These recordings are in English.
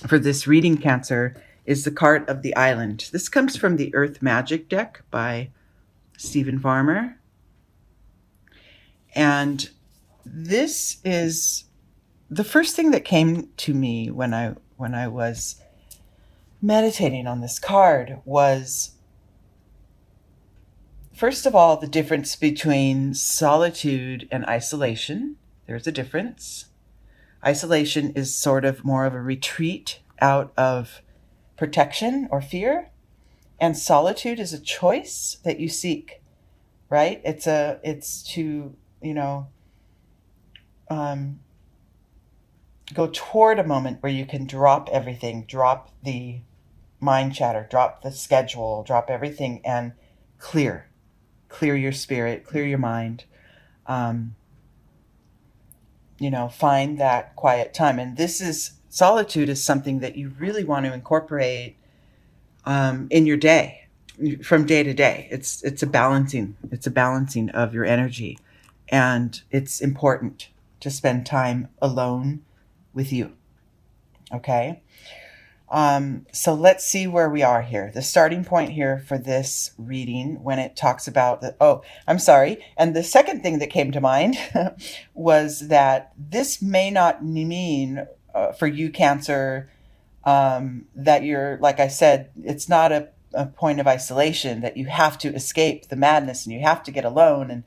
for this reading, Cancer, is the card of the island. This comes from the Earth Magic deck by Stephen Farmer. And this is the first thing that came to me when I was meditating on this card was, first of all, the difference between solitude and isolation. There's a difference. Isolation is sort of more of a retreat out of protection or fear, and solitude is a choice that you seek, right? It's to, um, go toward a moment where you can drop everything, drop the mind chatter, drop the schedule, drop everything, and clear your spirit, clear your mind. Um, find that quiet time. And solitude is something that you really want to incorporate in your day, from day to day. It's a balancing. It's a balancing of your energy, and it's important to spend time alone with you. Okay. So let's see where we are here. The starting point here for this reading, when it talks about I'm sorry. And the second thing that came to mind was that this may not mean for you, Cancer, that you're, like I said, it's not a point of isolation that you have to escape the madness and you have to get alone. And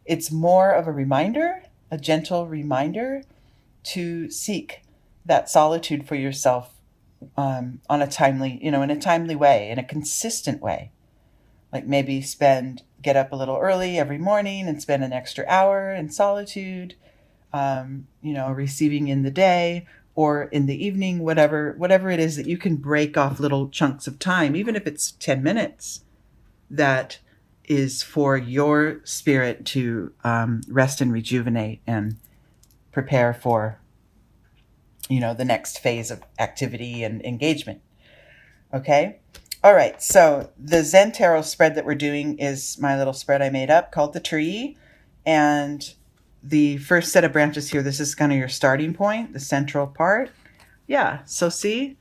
it's more of a reminder, a gentle reminder to seek that solitude for yourself on a timely, in a timely way, in a consistent way. Like maybe get up a little early every morning and spend an extra hour in solitude, receiving in the day or in the evening, whatever it is that you can break off little chunks of time, even if it's 10 minutes, that is for your spirit to rest and rejuvenate and prepare for the next phase of activity and engagement. Okay. All right. So the Zen Tarot spread that we're doing is my little spread I made up called the Tree. And the first set of branches here, this is kind of your starting point, the central part. Yeah. So see,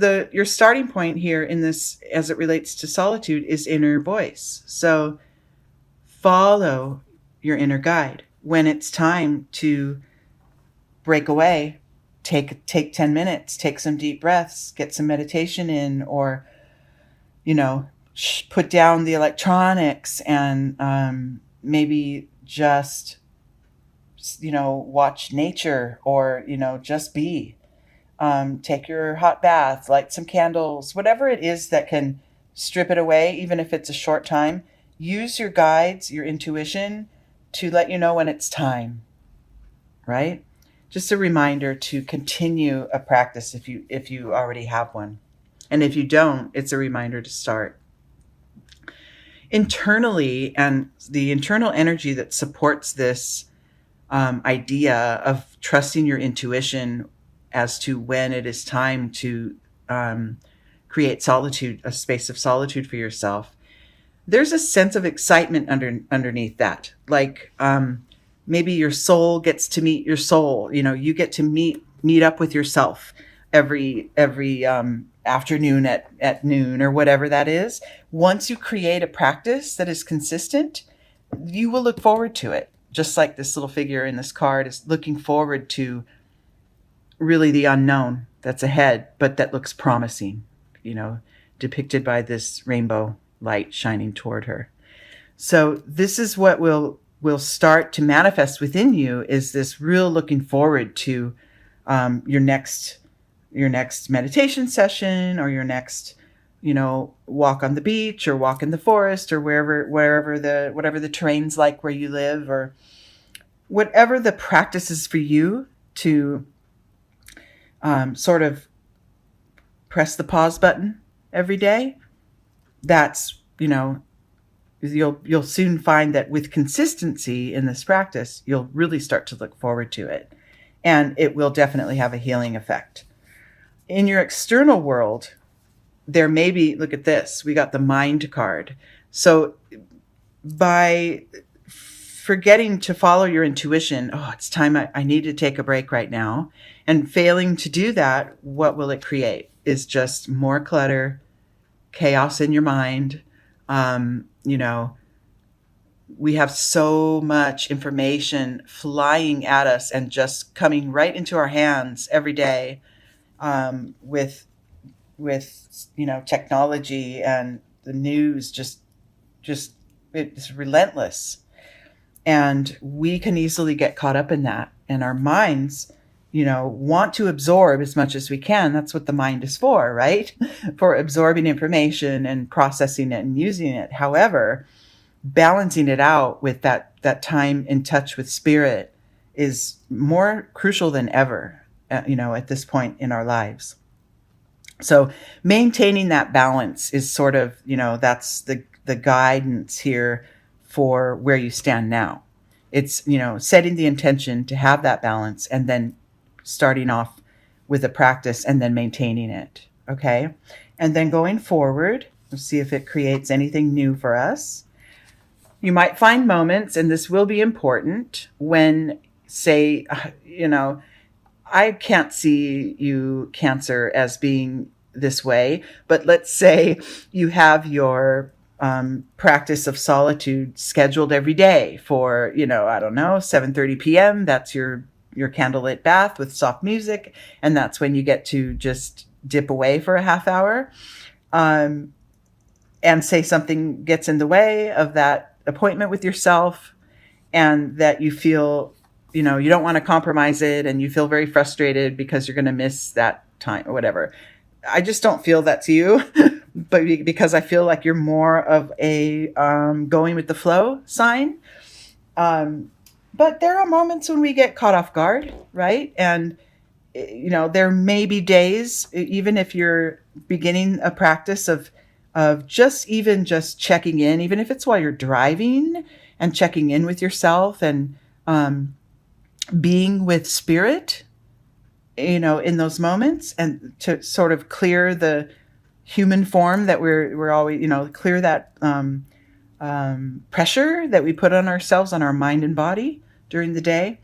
your starting point here in this, as it relates to solitude, is inner voice. So follow your inner guide. When it's time to break away, take 10 minutes, take some deep breaths, get some meditation in, or, put down the electronics and maybe just, watch nature or, just be. Take your hot bath, light some candles, whatever it is that can strip it away, even if it's a short time. Use your guides, your intuition to let you know when it's time, right? Just a reminder to continue a practice if you already have one. And if you don't, it's a reminder to start. Internally, and the internal energy that supports this idea of trusting your intuition as to when it is time to create solitude, a space of solitude for yourself. There's a sense of excitement underneath that. Like, maybe your soul gets to meet your soul. You get to meet up with yourself every afternoon at noon or whatever that is. Once you create a practice that is consistent, you will look forward to it. Just like this little figure in this card is looking forward to really the unknown that's ahead, but that looks promising, depicted by this rainbow light shining toward her. So this is what will start to manifest within you, is this real looking forward to your next meditation session, or your next walk on the beach or walk in the forest, or whatever the terrain's like where you live, or whatever the practice is for you to sort of press the pause button every day. That's you'll soon find that with consistency in this practice, you'll really start to look forward to it, and it will definitely have a healing effect. In your external world, there may be, look at this, we got the mind card. So by forgetting to follow your intuition, it's time, I need to take a break right now, And failing to do that, what will it create? Is just more clutter, chaos in your mind. You know, we have so much information flying at us and just coming right into our hands every day, with technology and the news. Just it's relentless, and we can easily get caught up in that. And our minds, want to absorb as much as we can. That's what the mind is for, right? For absorbing information and processing it and using it. However, balancing it out with that time in touch with spirit is more crucial than ever, at this point in our lives. So maintaining that balance is sort of, that's the guidance here for where you stand now. It's, setting the intention to have that balance and then starting off with a practice and then maintaining it. Okay. And then going forward, we'll see if it creates anything new for us. You might find moments, and this will be important, when, say, I can't see you, Cancer, as being this way, but let's say you have your practice of solitude scheduled every day for, I don't know, 7:30 p.m. That's your candlelit bath with soft music, and that's when you get to just dip away for a half hour. And say something gets in the way of that appointment with yourself, and that you feel, you don't want to compromise it, and you feel very frustrated because you're going to miss that time or whatever. I just don't feel that to you, but because I feel like you're more of a going with the flow sign. But there are moments when we get caught off guard, right? And, there may be days, even if you're beginning a practice of just checking in, even if it's while you're driving, and checking in with yourself and being with spirit, in those moments, and to sort of clear the human form that we're always, clear that pressure that we put on ourselves, on our mind and body during the day.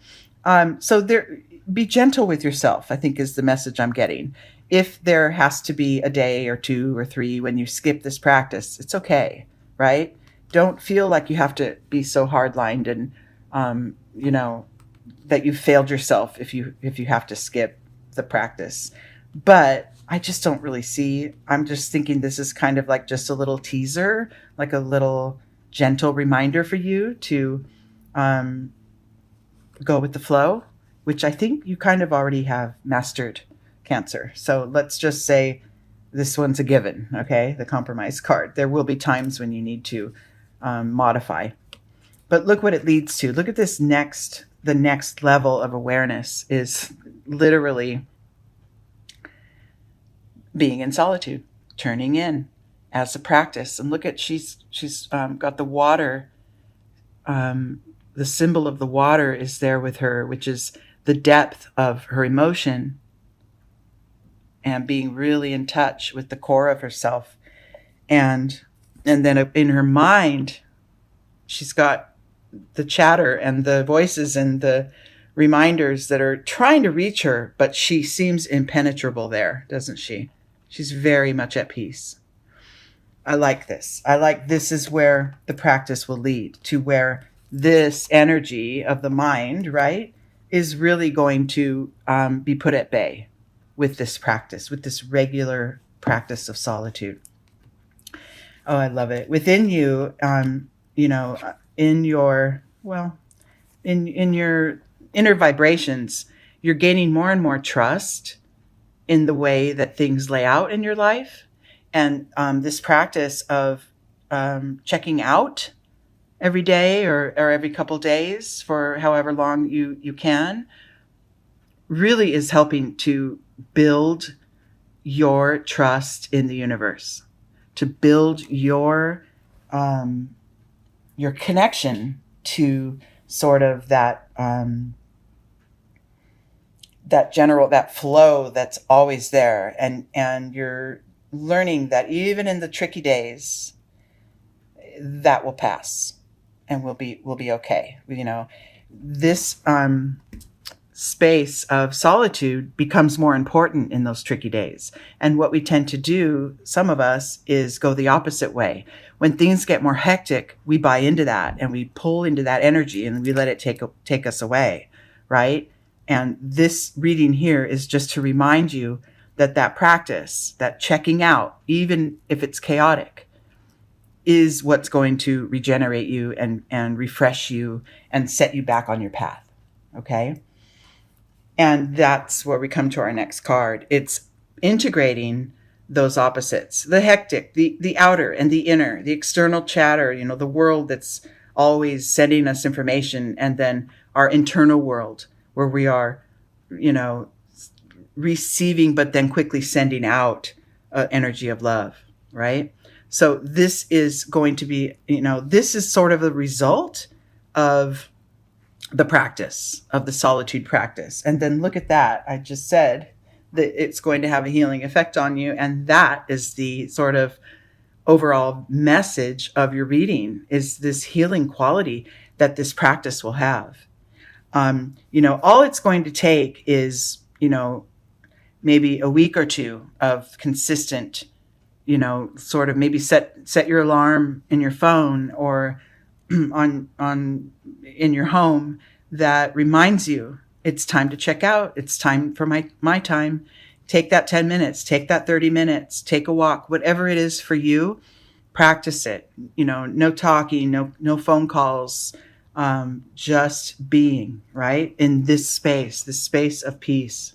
So be gentle with yourself, I think, is the message I'm getting. If there has to be a day or 2 or 3 when you skip this practice, it's okay, right? Don't feel like you have to be so hard-lined and, that you've failed yourself if you have to skip the practice. But I just don't really see. I'm just thinking this is kind of like just a little teaser, like a little gentle reminder for you to go with the flow, which I think you kind of already have mastered, Cancer. So let's just say this one's a given, okay? The compromise card. There will be times when you need to modify. But look what it leads to. Look at this the next level of awareness is literally being in solitude, turning in as a practice. And look at, she's got the water. The symbol of the water is there with her, which is the depth of her emotion and being really in touch with the core of herself. And then in her mind, she's got the chatter and the voices and the reminders that are trying to reach her, but she seems impenetrable there, doesn't she? She's very much at peace. I like this. This is where the practice will lead to, where this energy of the mind, right, is really going to be put at bay with this practice, with this regular practice of solitude. Oh, I love it. Within you, in your inner vibrations, you're gaining more and more trust in the way that things lay out in your life. And this practice of checking out every day or every couple days for however long you can really is helping to build your trust in the universe, to build your connection to sort of that that flow that's always there, and you're learning that even in the tricky days, that will pass, and we'll be okay. This space of solitude becomes more important in those tricky days. And what we tend to do, some of us, is go the opposite way. When things get more hectic, we buy into that and we pull into that energy and we let it take us away, right? And this reading here is just to remind you that that practice, that checking out, even if it's chaotic, is what's going to regenerate you and refresh you and set you back on your path. Okay? And that's where we come to our next card. It's integrating those opposites, the hectic, the outer and the inner, the external chatter, the world that's always sending us information, and then our internal world where we are, receiving, but then quickly sending out energy of love, right? So this is going to be, this is sort of the result of the practice, of the solitude practice. And then look at that. I just said that it's going to have a healing effect on you. And that is the sort of overall message of your reading, is this healing quality that this practice will have. All it's going to take is, maybe a week or two of consistent, sort of maybe set your alarm in your phone or on in your home that reminds you it's time to check out. It's time for my time. Take that 10 minutes, take that 30 minutes, take a walk, whatever it is for you, practice it. No talking, no phone calls, just being, right? In this space of peace,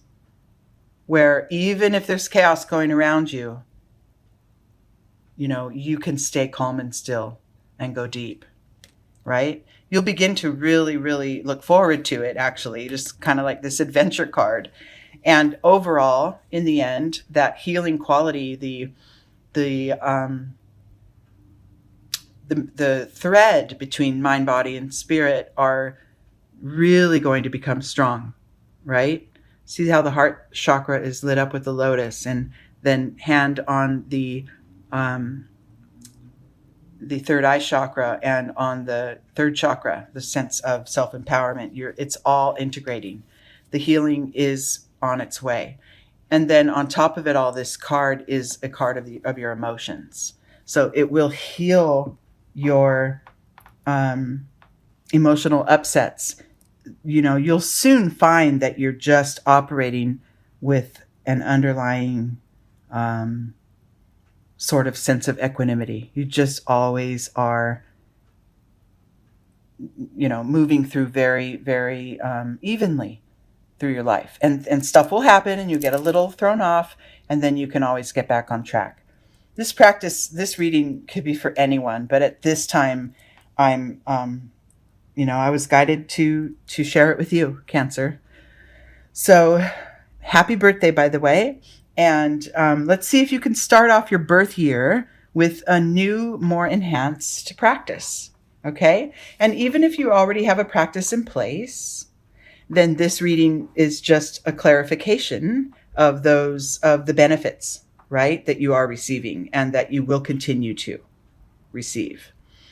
where even if there's chaos going around you, you can stay calm and still and go deep, right? You'll begin to really, really look forward to it, actually, just kind of like this adventure card. And overall, in the end, that healing quality, the thread between mind, body, and spirit are really going to become strong, right? See how the heart chakra is lit up with the lotus, and then hand on the third eye chakra and on the third chakra, the sense of self-empowerment. It's all integrating. The healing is on its way. And then on top of it all, this card is a card of your emotions. So it will heal your emotional upsets. You'll soon find that you're just operating with an underlying sort of sense of equanimity. You just always are, moving through very, very evenly through your life. And stuff will happen and you get a little thrown off, and then you can always get back on track. This practice, this reading could be for anyone, but at this time, I was guided to share it with you, Cancer. So happy birthday, by the way. And let's see if you can start off your birth year with a new, more enhanced practice. Okay? And even if you already have a practice in place, then this reading is just a clarification of the benefits, right, that you are receiving and that you will continue to receive.